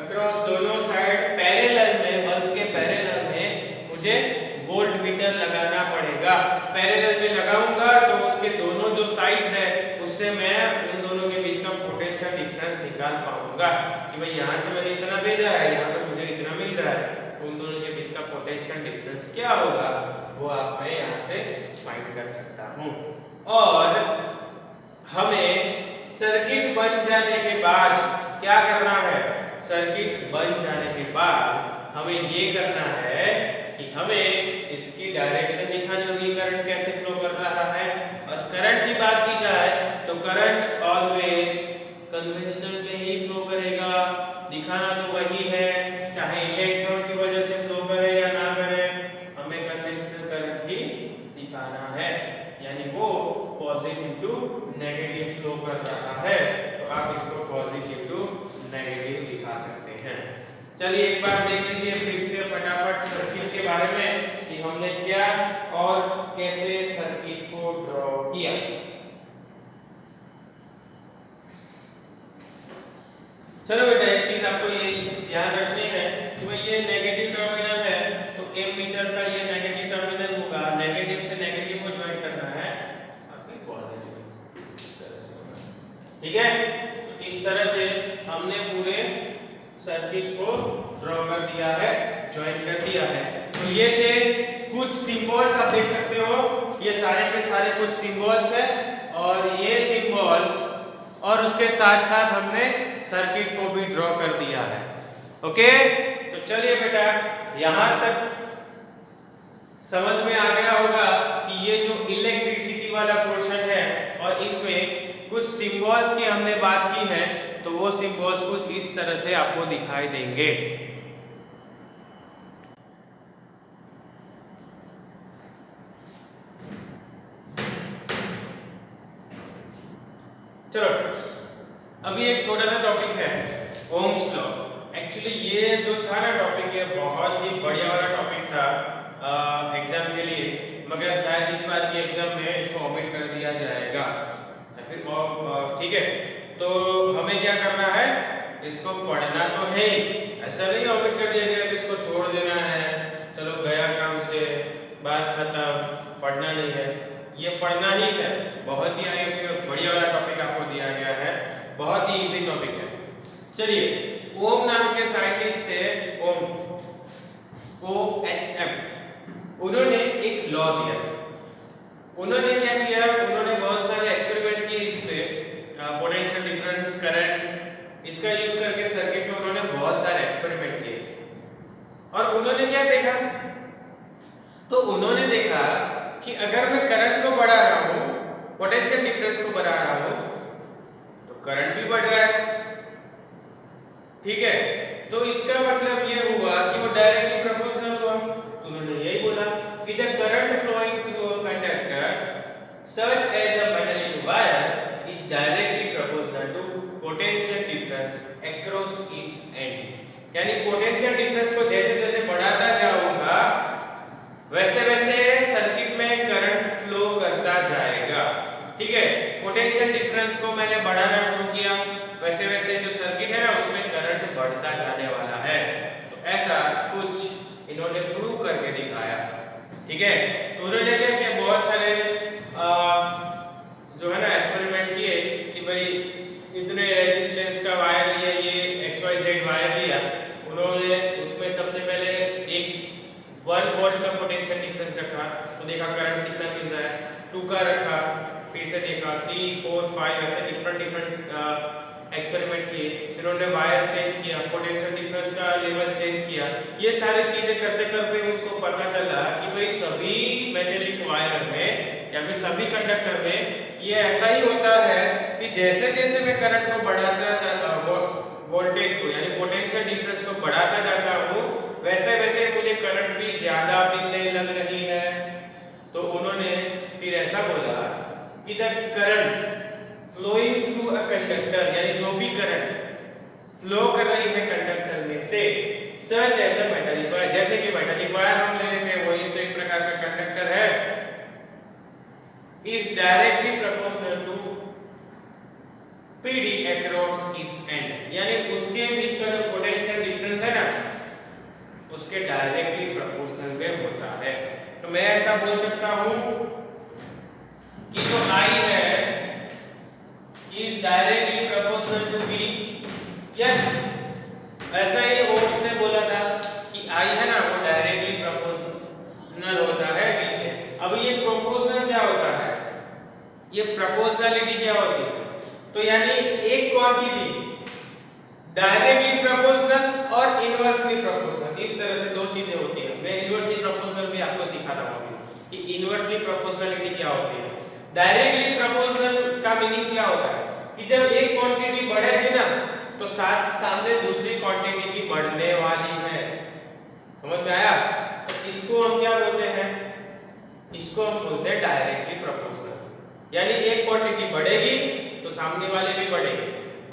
अक्रॉस दोनों साइड पैरेलल में, बल्ब के पैरेलल में मुझे वोल्ट मीटर लगाना पड़ेगा। पैरेलल में लगाऊंगा तो उसके दोनों जो साइड्स है, उससे मैं उन दोनों के बीच का पोटेंशियल डिफरेंस निकाल पाऊंगा कि भाई यहाँ से मैंने इतना भेजा है, यहाँ पे मुझे इतना मिल रहा है, तो उन दोनों के बीच का पोटेंशियल डिफरेंस क्या होगा, वो आप मैं यहाँ से फाइंड कर सकता हूँ। और हमें सर्किट बन जाने के बाद क्या करना है, सर्किट बन जाने के बाद हमें ये करना है कि हमें इसकी डायरेक्शन दिखानी होगी, करंट कैसे फ्लो कर रहा है। और करंट की बात की जाए तो करंट ऑलवेज कन्वेंशनल में ही फ्लो करेगा, दिखाना तो वही है, चाहे इलेक्ट्रॉन की वजह से फ्लो करे या ना करे, हमें कन्वेंशनल करंट ही दिखाना है, यानी वो पॉजिटिव टू नेगेटिव फ्लो कर रहा है, तो आप इसको पॉजिटिव टू नेगेटिव दिखा सकते हैं। चलिए, एक बार देख लीजिए फिर से फटाफट सर्किट के बारे में कि हमने क्या और कैसे सर्किट को ड्रॉ किया। चलो बेटा, एक चीज आपको ये ध्यान रखनी है कि भाई ये नेगेटिव टर्मिनल है, तो एमीटर का ये नेगेटिव टर्मिनल होगा, नेगेटिव से नेगेटिव को ज्वाइन करना है और फिर पॉजिटिव, इस तरह से होगा। ठीक है, तो इस तरह से हमने पूरे सर्किट को ड्रॉ कर दिया है, ज्वाइन कर दिया है। तो ये थे कुछ सिंबल्स, आप देख सकते हो ये सारे के सारे कुछ सिंबल्स है, और ये सिंबल्स और उसके साथ साथ हमने सर्किट को भी ड्रॉ कर दिया है। ओके, तो चलिए बेटा, यहां तक समझ में आ गया होगा कि ये जो इलेक्ट्रिसिटी वाला पोर्शन है और इसमें कुछ सिंबल्स की हमने बात की है, तो वो सिंबल्स कुछ इस तरह से आपको दिखाई देंगे। चलो फ्रेंड्स, अभी एक छोटा सा टॉपिक है ओम्स लॉ। एक्चुअली ये जो था ना टॉपिक, ये बहुत ही बढ़िया वाला टॉपिक था एग्जाम के लिए, मगर शायद इस बार की एग्जाम में इसको ओमिट कर दिया जाएगा। फिर ठीक है, तो हमें क्या करना है, इसको पढ़ना तो है ही, ऐसा नहीं ओमिट कर दिया गया तो इसको छोड़ देना है, चलो गया काम से, बात खत्म, पढ़ना नहीं है। ये पढ़ना ही है। बहुत ही बढ़िया वाला टॉपिक आपको दिया गया है, बहुत ही इजी टॉपिक है। चलिए, ओम नाम के साइंटिस्ट थे, OHM। उन्होंने एक लॉ दिया। उन्होंने क्या किया, उन्होंने बहुत सारे एक्सपेरिमेंट किए इस पे, पोटेंशियल डिफरेंस, करंट, इसका यूज करके सर्किट में उन्होंने बहुत सारे एक्सपेरिमेंट किए। और उन्होंने क्या देखा, तो उन्होंने देखा कि अगर मैं करंट को बढ़ा रहा हूं, पोटेंशियल डिफरेंस को बढ़ा रहा हूं, तो करंट भी बढ़ रहा है। ठीक है, तो इसका मतलब ये हुआ कि वो डायरेक्टली प्रोपोर्शनल हुआ। तो उन्होंने यही बोला कि the current flowing through a conductor such as a metallic wire is directly proportional to potential difference across its end। यानी पोटेंशियल डिफरेंस को जैसे जैसे बढ़ाता जाऊंगा, वैसे वैसे सर्किट में करंट फ्लो करता जाएगा। ठीक है, पोटेंशियल डिफरेंस को मैंने बढ़ाना शुरू किया, वैसे वैसे जो सर्किट है ना उसमें करंट बढ़ता जाने वाला है। तो ऐसा कुछ इन्होंने प्रूव करके दिखाया। ठीक है, तो उन्होंने क्या किया, बहुत सारे जो है ना एक्सपेरिमेंट किए कि भाई इतने रेजिस्टेंस का वायर लिया, ये XYZ वायर लिया, उन्होंने उसमें सबसे पहले एक 1 वोल्ट का पोटेंशियल डिफरेंस रखा, तो देखा करंट कितना मिल रहा है। 2 का रखा, फिर से देखा 3, 4, 5, ऐसे डिफरेंट एक्सपेरिमेंट किए। फिर उन्होंने वायर चेंज किया, पोटेंशियल डिफरेंस का लेवल चेंज किया। ये सारी चीजें करते करते उनको पता चला कि भाई सभी मेटेलिक वायर में या फिर सभी कंडक्टर में ये ऐसा ही होता है कि जैसे जैसे मैं करंट को बढ़ाता वोल्टेज को यानी पोटेंशियल डिफरेंस को बढ़ाता जाता हूँ, वैसे वैसे मुझे करंट भी ज्यादा मिलने लग रही है। तो उन्होंने फिर ऐसा बोला कि the current flowing through a conductor, यानी जो भी करंट फ्लो कर रही है कंडक्टर में से, such as a metallic wire, जैसे कि मेटालिक वायर हम ले लेते हैं, वही तो एक प्रकार का कंडक्टर है, is directly proportional to PD across its end। यानी उसके बीच का जो पोटेंशियल डिफरेंस है ना, उसके डायरेक्टली प्रोपोर्शनल में होता है। तो मैं ऐसा बोल सकता हूं कि जो I है is directly proportional to V। Yes, ऐसा ही ओम्स ने बोला था कि I है ना वो डायरेक्टली प्रोपोर्शनल होता है V से। अब ये प्रोपोर्शनल क्या होता है, ये प्रोपोर्शनलिटी क्या होती है, तो यानी एक क्वांटिटी डायरेक्टली प्रोपोर्शनल और इनवर्सली प्रोपोर्शनल, इस तरह से दो चीजें होती है। मैं इनवर्सली प्रोपोर्शनल भी आपको सिखाता हूं कि इनवर्सली प्रोपोर्शनलिटी क्या होती है। डायरेक्टली प्रोपोर्शनल का मीनिंग क्या होता है कि जब एक क्वांटिटी बढ़ेगी ना, तो साथ सामने दूसरी क्वांटिटी भी बढ़ने वाली है। समझ में आया? तो इसको हम क्या बोलते हैं, इसको हम बोलते हैं डायरेक्टली प्रोपोर्शनल। यानी एक क्वांटिटी बढ़ेगी तो सामने वाले भी बढ़ेंगे,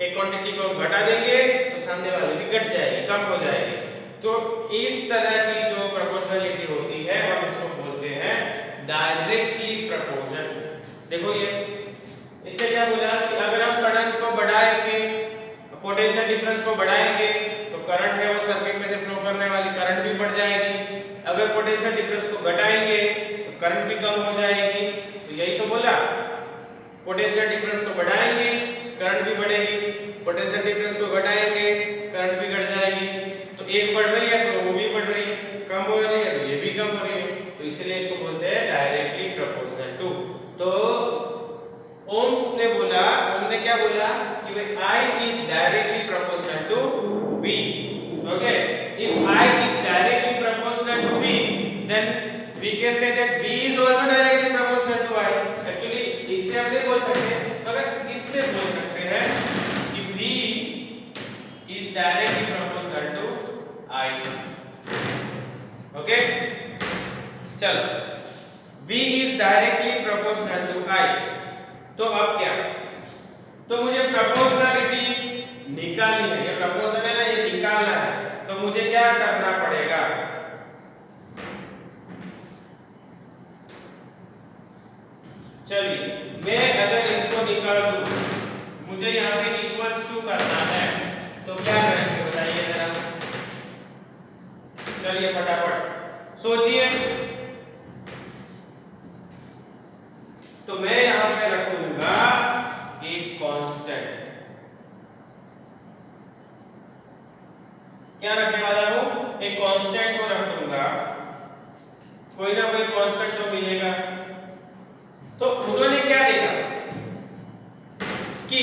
एक क्वांटिटी को घटा देंगे तो सामने वाले भी घट जाएगी, कम हो जाएगी। तो इस तरह की जो प्रोपोर्शनलिटी होती है हम इसको बोलते हैं डायरेक्टली प्रोपोर्शनल। देखो ये इससे क्या बोला कि अगर हम करंट को बढ़ाएंगे, पोटेंशियल डिफरेंस को बढ़ाएंगे, तो करंट है वो सर्किट में से फ्लो करने वाली करंट भी बढ़ जाएगी। अगर पोटेंशियल डिफरेंस को घटाएंगे तो करंट भी कम हो जाएगी। तो यही तो बोला, पोटेंशियल डिफरेंस को बढ़ाएंगे करंट भी बढ़ेगी, पोटेंशियल डिफरेंस को घटाएंगे करंट भी घट जाएगी। तो एक बढ़ रही है तो वो भी बढ़ रही है, कम हो रही है तो ये भी कम हो रही है। तो इसलिए इसको बोलते हैं डायरेक्टली प्रोपोर्शनल टू। तो ओम्स ने बोला, ओम ने क्या बोला कि I is directly proportional to V। Okay, if I is directly proportional to V, then we can say that V is also directly proportional to I। Actually इससे हम नहीं बोल सकते, मगर इससे बोल सकते हैं कि V is directly proportional to I। Okay, चलो, V is directly proportional to I। तो अब क्या, तो मुझे प्रोपोर्शनलिटी निकालनी है, ये प्रोपोर्शन है ना, ये निकालना है, तो मुझे क्या करना पड़ेगा? चलिए मैं अगर इसको निकाल दूं, मुझे यहाँ पे इक्वल्स टू करना है, तो क्या करेंगे बताइए जरा, चलिए फटाफट सोचिए। तो मैं यहाँ पे रखूंगा एक कांस्टेंट, क्या रखने वाला हूं? एक कांस्टेंट को रख दूंगा, कोई ना कोई कांस्टेंट तो मिलेगा। तो उन्होंने क्या देखा कि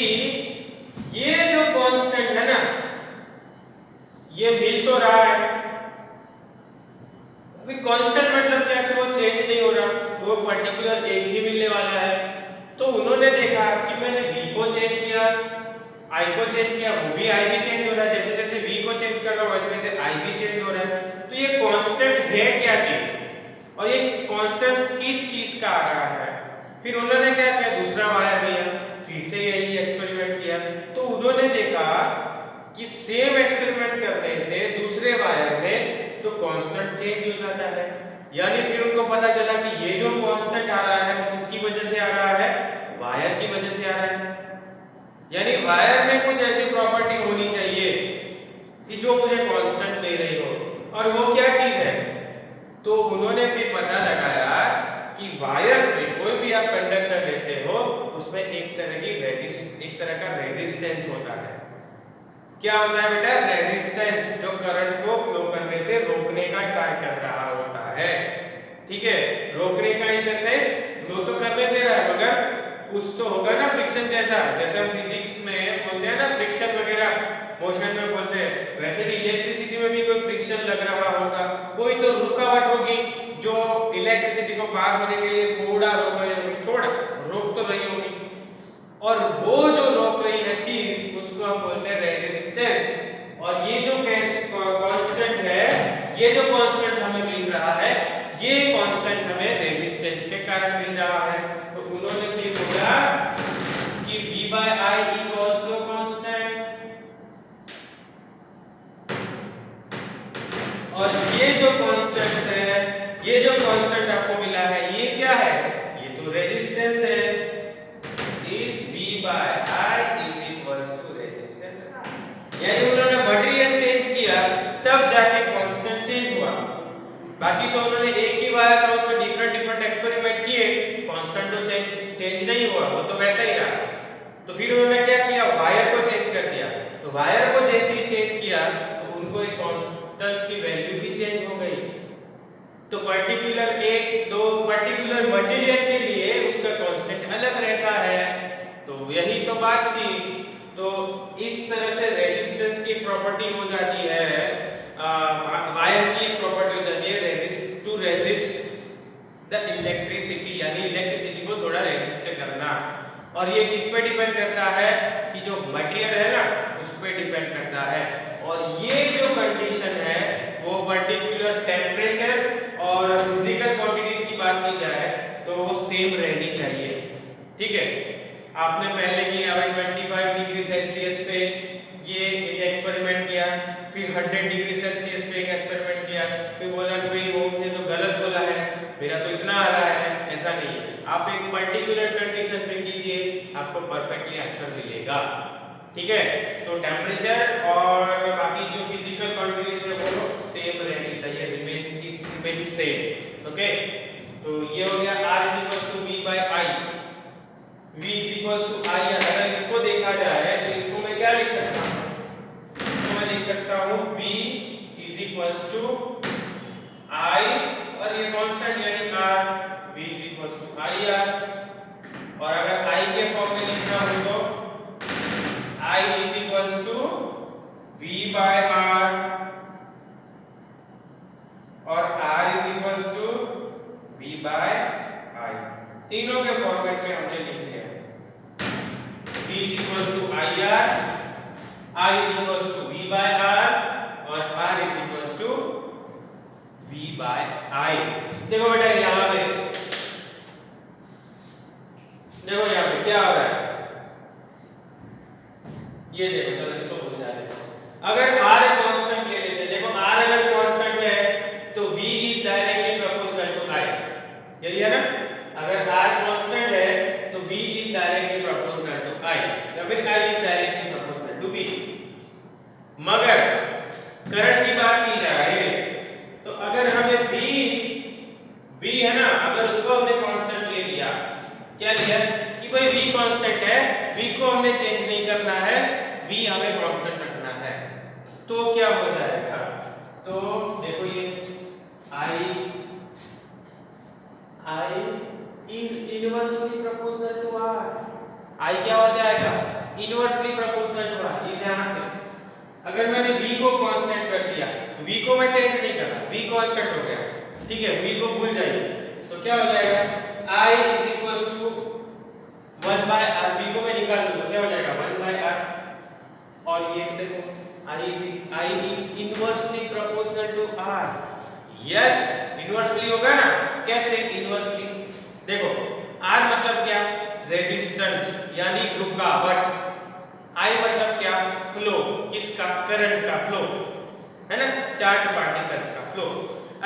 ये जो कांस्टेंट है ना, ये मिल तो रहा है, अभी कांस्टेंट मतलब क्या कि वो चेंज नहीं हो रहा, वो पर्टिकुलर एक ही मिलने वाला है। तो उन्होंने देखा कि मैंने v को चेंज किया, i को चेंज किया, वो भी i भी चेंज हो रहा है, जैसे जैसे v को चेंज कर रहा हूं वैसे वैसे i भी चेंज हो रहा है। तो ये कांस्टेंट है क्या चीज, और ये कांस्टेंट किस चीज का आ रहा है? फिर उन्होंने क्या किया, दूसरा वायर लिया, फिर से यही एक्सपेरिमेंट किया। तो उन्होंने देखा कि सेम एक्सपेरिमेंट करने से दूसरे वायर में तो कांस्टेंट चेंज हो जाता है, यानी फिर उनको पता चला कि ये जो कांस्टेंट आ रहा है वो किसकी वजह से आ रहा है? वायर की वजह से आ रहा है। यानी वायर में कुछ ऐसी प्रॉपर्टी होनी चाहिए कि जो मुझे कांस्टेंट दे रही हो, और वो क्या चीज है? तो उन्होंने फिर पता लगाया कि वायर में कोई भी आप कंडक्टर लेते हो उसमें एक तरह का रेजिस्टेंस होता है। क्या होता है बेटा? रेजिस्टेंस, जो करंट को फ्लो करने से रोकने का ट्राई कर रहा होता है। ठीक है, रोकने का इन द सेंस फ्लो तो करने दे रहा है, मगर कुछ तो होगा ना फ्रिक्शन जैसा, जैसे हम फिजिक्स में बोलते हैं ना फ्रिक्शन वगैरह, मोशन में बोलते हैं, वैसे ही इलेक्ट्रिसिटी में भी कोई फ्रिक्शन लग रहा होगा, कोई तो रुकावट होगी जो इलेक्ट्रिसिटी को पास होने के लिए थोड़ा रोक रही होगी, थोड़ा रोक तो रही होगी, और वो जो रोक रही है चीज उसको हम बोलते हैं रेजिस्टेंस। और ये जो कांस्टेंट है, ये जो कांस्टेंट हमें मिल रहा है, ये कांस्टेंट हमें रेजिस्टेंस के कारण मिल रहा है। तो उन्होंने फिर बोला कि v by i is also constant, और ये जो कांस्टेंट है, ये जो कांस्टेंट आपको मिला है, ये क्या है? ये तो रेजिस्टेंस है। इस v by i is equals to resistance का, यानी उन्होंने मटेरियल चेंज किया तब जाके कांस्टेंट चेंज हुआ। बाकी तो उन्होंने एक ही वायर था, उसमें डिफरेंट एक्सपेरिमेंट किए, कांस्टेंट तो चेंज नहीं हुआ, वो तो वैसा ही रहा। तो फिर उन्होंने क्या किया? वायर को चेंज कर दिया। तो वायर को जैसे ही चेंज किया तो उनको एक कांस्टेंट की वैल्यू भी चेंज हो गई। तो पर्टिकुलर मटेरियल के लिए उसका कांस्टेंट अलग रहता है। तो यही तो बात थी। तो इस तरह से रेजिस्टेंस की प्रॉपर्टी हो जाती है, वायर की प्रॉपर्टी हो जाती है टू रेजिस्ट द इलेक्ट्रिसिटी, यानी इलेक्ट्रिसिटी को थोड़ा रेजिस्ट करना। और ये किस पे डिपेंड करता है? कि जो मटेरियल है ना उस पे डिपेंड करता है। और ये जो कंडीशन है वो पर्टिकुलर टेम्परेचर और फिजिकल क्वांटिटीज की बात की जाए तो वो सेम रहनी चाहिए। ठीक है, आपने पहले किया भाई 25 डिग्री सेल्सियस पे ये एक एक्सपेरिमेंट किया, फिर 100 डिग्री सेल्सियस पे एक एक्सपेरिमेंट किया, फिर बोला कि भाई वो तो गलत बोला है, मेरा तो इतना आ रहा है। ऐसा नहीं है, आप एक पर्टिकुलर कंडीशन पे कीजिए, आपको परफेक्टली आंसर मिलेगा। ठीक है, तो टेम्परेचर और बाकी जो फिजिकल क्वांटिटीज है वो सेम रहनी चाहिए, रिमेन सेम। ओके, तो ये हो गया r v by i, v i। अगर इसको देखा जाए तो इसको मैं क्या लिख सकता हूँ? इसको मैं लिख सकता हूँ v i, और ये कांस्टेंट यानी r, v i r। और अगर i के फॉर्म में लिखना हो तो i v by r, और r v by i। तीनों के फॉर्मेट में हमने लिख लिया है। v i r, i v by r, और r v by i। देखो बेटा यहाँ पे, देखो यहाँ पे क्या हो रहा है? ये देखो, चलो इसको भूल जाते हैं। अगर r एक कांस्टेंट ले लेते हैं, देखो r अगर कांस्टेंट है तो v is directly proportional to i, यही है ना। अगर r कांस्टेंट है तो v is directly proportional to i, या फिर i is directly proportional to v। मगर करंट की बात की जाए तो अगर हमें v है ना, अगर उसको हमने कांस्टेंट ले लिया, क्या लिया कि भाई v कांस्टेंट है, v को हमने चेंज नहीं करना है, v हमें कांस्टेंट रखना है, तो क्या हो जाएगा। तो देखो ये i is inversely proportional to r, i क्या हो जाएगा, इनवर्सली प्रोपोर्शनल टू r। ये ध्यान से, अगर मैंने v को कांस्टेंट कर दिया, v को मैं चेंज नहीं कर रहा, v कांस्टेंट हो गया, ठीक है, v को भूल जाइए, तो क्या हो जाएगा i is equals to 1 by r, v को मैं निकाल दूं तो क्या हो जाएगा 1 by r, और ये देखो i is inversely proportional to r। Yes, inversely होगा ना, कैसे इनवर्सली, देखो r मतलब क्या, रेजिस्टेंस यानी रुकावट, I मतलब क्या, फ्लो, किसका, करंट का फ्लो, है ना, चार्ज पार्टिकल्स का फ्लो।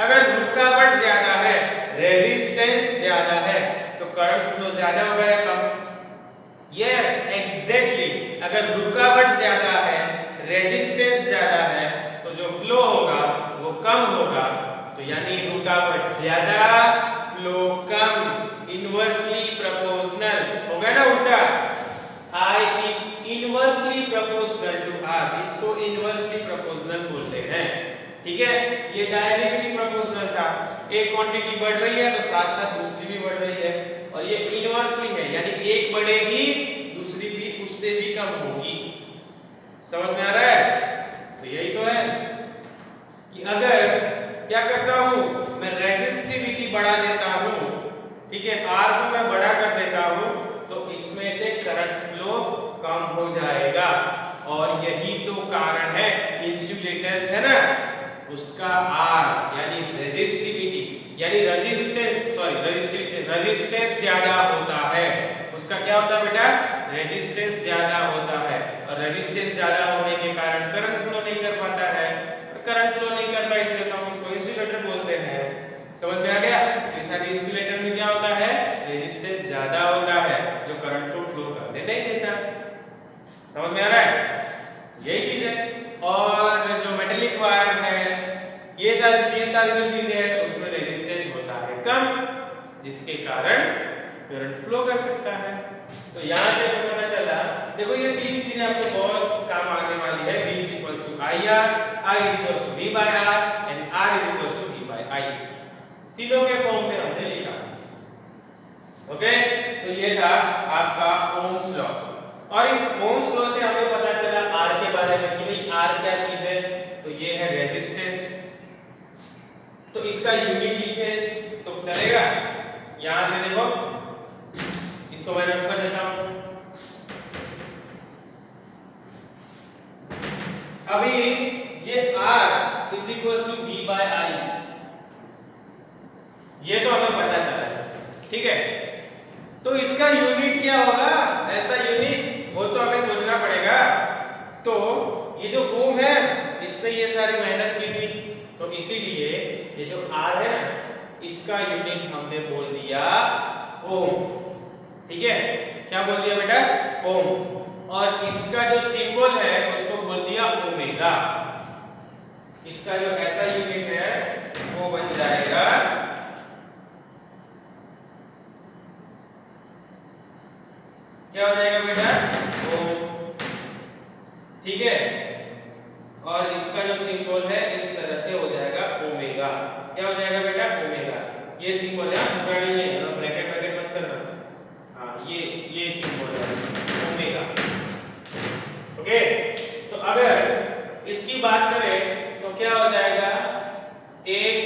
अगर रुकावट ज्यादा है, रेजिस्टेंस ज्यादा है, तो करंट फ्लो ज्यादा होगा या कम। यस, एग्जैक्टली, अगर रुकावट ज्यादा है, रेजिस्टेंस ज्यादा है, तो जो फ्लो होगा वो कम होगा। तो यानी रुकावट ज्यादा, फ्लो कम, इनवर्सली प्रोपोर्शनल होगा ना उल्टा। I is inversely proportional to R, इसको इनवर्सली प्रोपोर्शनल बोलते हैं, ठीक है। ये डायरेक्टली प्रोपोर्शनल था, एक क्वांटिटी बढ़ रही है तो साथ साथ दूसरी भी बढ़ रही है, और ये इनवर्सली है, यानी एक बढ़ेगी दूसरी भी उससे भी कम होगी। समझ में आ रहा है। तो यही तो है कि अगर क्या करता हूं मैं, रेजिस्टिविटी बढ़ा देता हूं, ठीक है, R को मैं बड़ा कर देता हूं, तो इसमें से करंट फ्लो कम हो जाएगा। और यही तो कारण है इंसुलेटर्स है ना, उसका R यानी रेजिस्टिविटी यानी रेजिस्टेंस ज्यादा होता है। उसका क्या होता है बेटा, रेजिस्टेंस ज्यादा होता है, और रेजिस्टेंस ज्यादा होने के कारण करंट फ्लो नहीं कर पाता है, और करंट फ्लो नहीं करता इसलिए तो हम उसको इंसुलेटर बोलते हैं। समझ में आ गया। जैसा कि इंसुलेटर में क्या होता है, रेजिस्टेंस ज्यादा होता है जो करंट को फ्लो करने नहीं देता। समझ में आ रहा है, यही चीज है। और जो मेटेलिक वायर है, ये सारी जो चीजें है उसमें रेजिस्टेंस होता है कम, जिसके कारण करंट फ्लो कर सकता है। तो यहाँ से हमें पता चला, देखो ये तीन चीजें आपको बहुत काम आने वाली है। V is equals to IR, I is equals to V by R and R is equals to V by I, तीनों के फॉर्म में हमने लिखा। ओके, तो ये था आपका ओम्स लॉ, और इस ओम्स लॉ से हमें पता चला R के बारे में कि भाई R क्या चीज है, तो ये है रेजिस्टेंस। तो इसका यूनिट लिखे तो चलेगा। यहां से देखो, इसको मैं रफ कर देता हूं। अभी ये R is equals to V by I, ये तो हमें पता चला है, ठीक है। तो इसका यूनिट क्या होगा, ऐसा यूनिट वो तो हमें सोचना पड़ेगा। तो ये जो ओम है, इसने ये सारी मेहनत की थी, तो इसीलिए ये जो R है इसका यूनिट हमने बोल दिया ओम, ठीक है। क्या बोल दिया बेटा, ओम। और इसका जो सिंबल है उसको बोल दिया ओमेगा। इसका जो ऐसा यूनिट है वो बन जाएगा क्या हो जाएगा बेटा, ओम, ठीक है। और इसका जो सिंबल है इस तरह से हो जाएगा ओमेगा। क्या हो जाएगा बेटा, ओमेगा। ये सिंबल है, पूरा नहीं है, ब्रैकेट मत करना। हाँ, ये सिंबल है ओमेगा। ओके, तो अगर इसकी बात करें तो क्या हो जाएगा, 1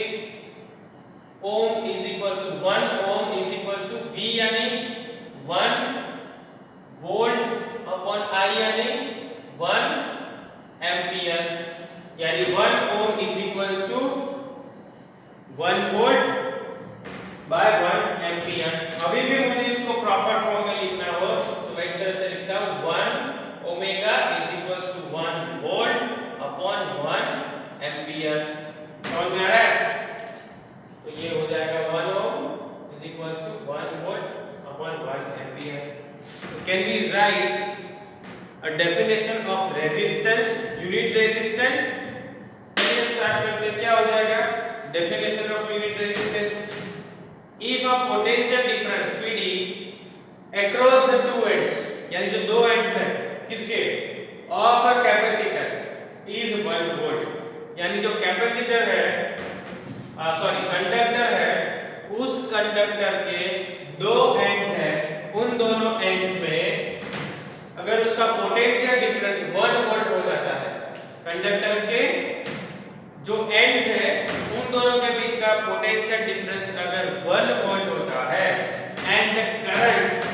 ohm is equal to 1 ohm is equal to V यानी 1 वोल्ट अपॉन I यानी 1 एम्पियर, यानी 1 ohm is equal to 1 volt by 1 ampere. अभी भी मुझे इसको प्रॉपर फॉर्म में लिखना हो तो मैं इस तरह से लिखता हूं 1 omega is 1 volt upon 1 ampere. Can we write a definition of resistance, unit resistance? चलिए स्टार्ट करते हैं। क्या हो जाएगा definition of unit resistance? If a potential difference PD across the two ends, यानी जो दो ends हैं किसके, of a capacitor is 1 volt, यानी जो कैपेसिटर है कंडक्टर है, उस कंडक्टर के दो एंड्स हैं, उन दोनों एंड्स में अगर उसका पोटेंशियल डिफरेंस 1 वोल्ट हो जाता है, कंडक्टर्स के जो एंड्स है उन दोनों के बीच का पोटेंशियल डिफरेंस अगर 1 वोल्ट होता है and the current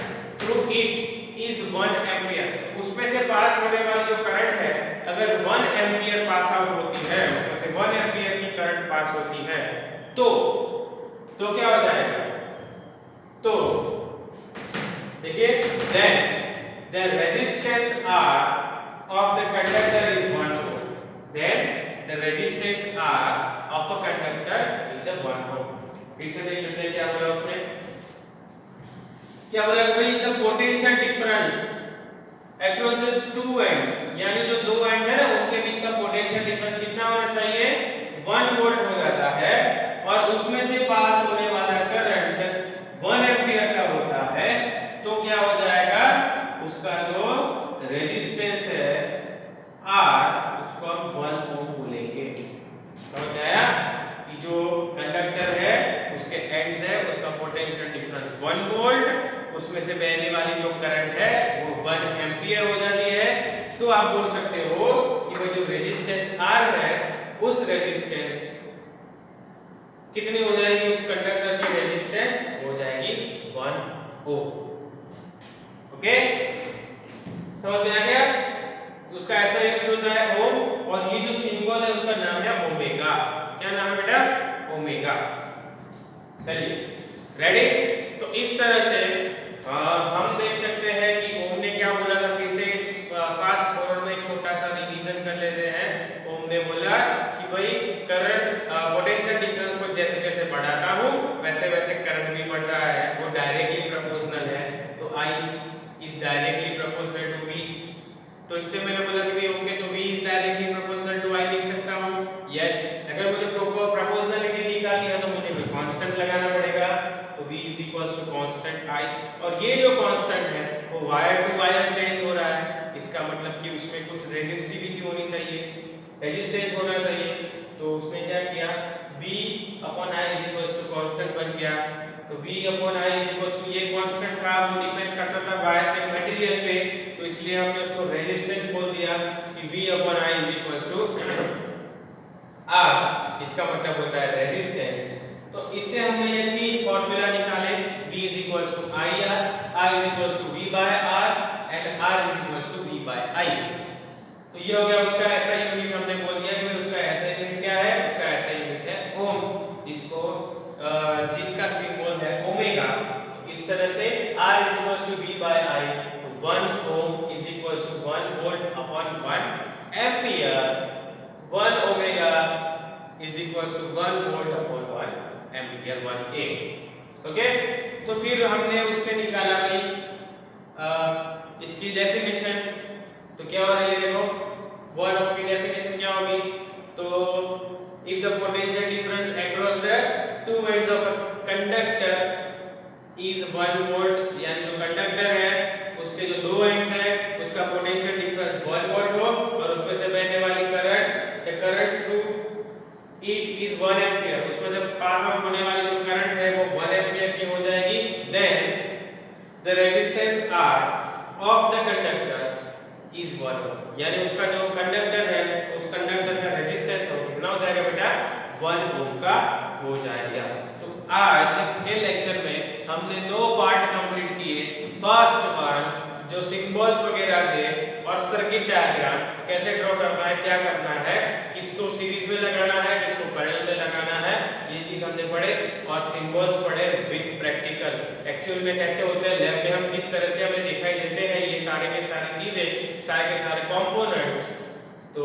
through it is 1 ampere, उसमें से पास होने वाली जो करंट है अगर 1 एम्पियर पास आउट होती है, उसमें से 1 एम्पियर की करंट पास होती है, तो क्या हो जाएगा, तो देखिए then the resistance R of the conductor is 1 volt, then the resistance R of a conductor is a 1 volt. फिर से देख लेते हैं क्या बोला उसने, क्या बोला भाई the potential difference across the two ends, यानी जो दो एंड्स है ना उनके बीच का पोटेंशियल डिफरेंस कितना होना चाहिए, 1 वोल्ट हो जाता है, और उसमें से पास होने वाला करंट 1 एम्पियर का होता है, तो क्या हो जाएगा, उसका जो रेजिस्टेंस है R उसको हम 1 ओम बोलेंगे। समझ में आया कि जो कंडक्टर है उसके एंड्स है उसका पोटेंशियल डिफरेंस 1 वोल्ट, उसमें से बहने वाली जो करंट है वो 1 एम्पियर हो जाती है, तो आप बोल सकते हो कि वो जो रेजिस्टेंस R है उस रेजिस्टेंस कितनी हो जाएगी, उस कंडक्टर की रेजिस्टेंस हो जाएगी 1 ओम। ओके, समझ में आ गया, उसका ऐसा यूनिट होता है ओम, और ये जो सिंबल है उसका नाम है ओमेगा। क्या नाम है बेटा, ओमेगा। चलिए रेडी, तो इस तरह से हम देख सकते हैं कि ओम ने क्या बोला था, फिर से फास्ट फॉरवर्ड में छोटा सा रिवीजन कर लेते हैं। ओम ने बोला कि भाई करंट पोटेंशियल डिफरेंस को जैसे जैसे बढ़ाता हूं वैसे वैसे करंट भी बढ़ रहा है, वो डायरेक्टली प्रोपोर्शनल है, तो I is directly proportional to V। तो इससे मैंने बोला कि भाई ओके, तो V is directly proportional to I लिख सकता हूँ। यस, अगर मुझे प्रोपोर्शनलिटी निकालनी है तो मुझे कोई कांस्टेंट लगाना पड़ेगा, तो V is equals to constant I, और ये जो कांस्टेंट है वो वायर टू वायर चेंज हो रहा है, इसका मतलब कि उसमें कुछ रेजिस्टिविटी होनी चाहिए, रेजिस्टेंस होना चाहिए, तो उसने क्या किया, V upon I is equals to constant बन गया, तो V upon I is equals to ये कांस्टेंट था, वो डिपेंड करता था वायर के मटेरियल पे, तो इसलिए हमने उसको रेजिस्टेंस बोल दिया कि V upon I is equals to R, इसका मतलब होता है रेजिस्टेंस। तो इससे हमने ये तीन फार्मूला निकाले, V is equals to IR, I is equals to V by R and R is equals to V by I। तो ये हो गया उसका ऐसा यूनिट, हमने बोल दिया कि उसका ऐसा यूनिट क्या है, उसका ऐसा यूनिट है ओम, जिसको जिसका सिंबल है ओमेगा। तो इस तरह से R is equals to V by I, तो 1 ohm is equals to 1 volt upon 1 ampere, 1 omega is equals to 1 volt upon 1 ampere, 1 A। Okay, तो फिर हमने उससे निकाला भाई इसकी डेफिनेशन, तो क्या हो रहा है ये देखो, 1 ohm की डेफिनेशन क्या होगी, तो if the potential difference across the two ends of a conductor is 1 volt, यानी जो कंडक्टर है उसके जो दो एंड्स हैं उसका पोटेंशियल डिफरेंस 1 वोल्ट हो, और उसमें से बहने वाली current, the current through it is 1 ampere, उसमें से पास आउट होने वाली जो करंट है वो 1 एम्पियर की हो जाएगी, then the resistance R of the conductor is 1 ohm, यानी उसका जो कंडक्टर है उस कंडक्टर का रेजिस्टेंस कितना हो जाएगा बेटा, 1 ओम का हो जाएगा। तो आज के लेक्चर में हमने 2 पार्ट कंप्लीट किए। फर्स्ट पार्ट जो सिंबल्स वगैरह थे और सर्किट डायग्राम कैसे ड्रॉ करना है, क्या करना है, किसको सीरीज में लगाना है, किसको पैरेलल में लगाना है, ये चीज हमने पढ़े, और सिंबल्स पढ़े विद प्रैक्टिकल, एक्चुअल में कैसे होते हैं, लैब में हम किस तरह से हमें दिखाई देते हैं ये सारे के सारी चीजें, सारे के सारे कंपोनेंट्स, तो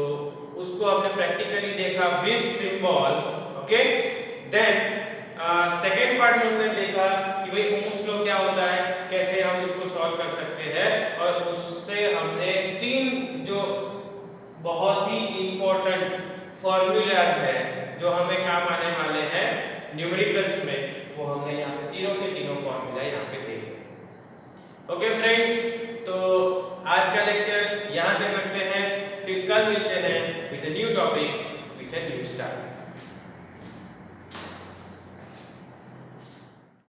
उसको आपने प्रैक्टिकली देखा with symbol. Okay, then second part में हमने देखा कि भाई ओम्स लॉ क्या बहुत ही इंपॉर्टेंट फॉर्मूलाज है जो हमें काम आने वाले हैं न्यूमेरिकल्स में, वो हमने यहाँ पे तीनों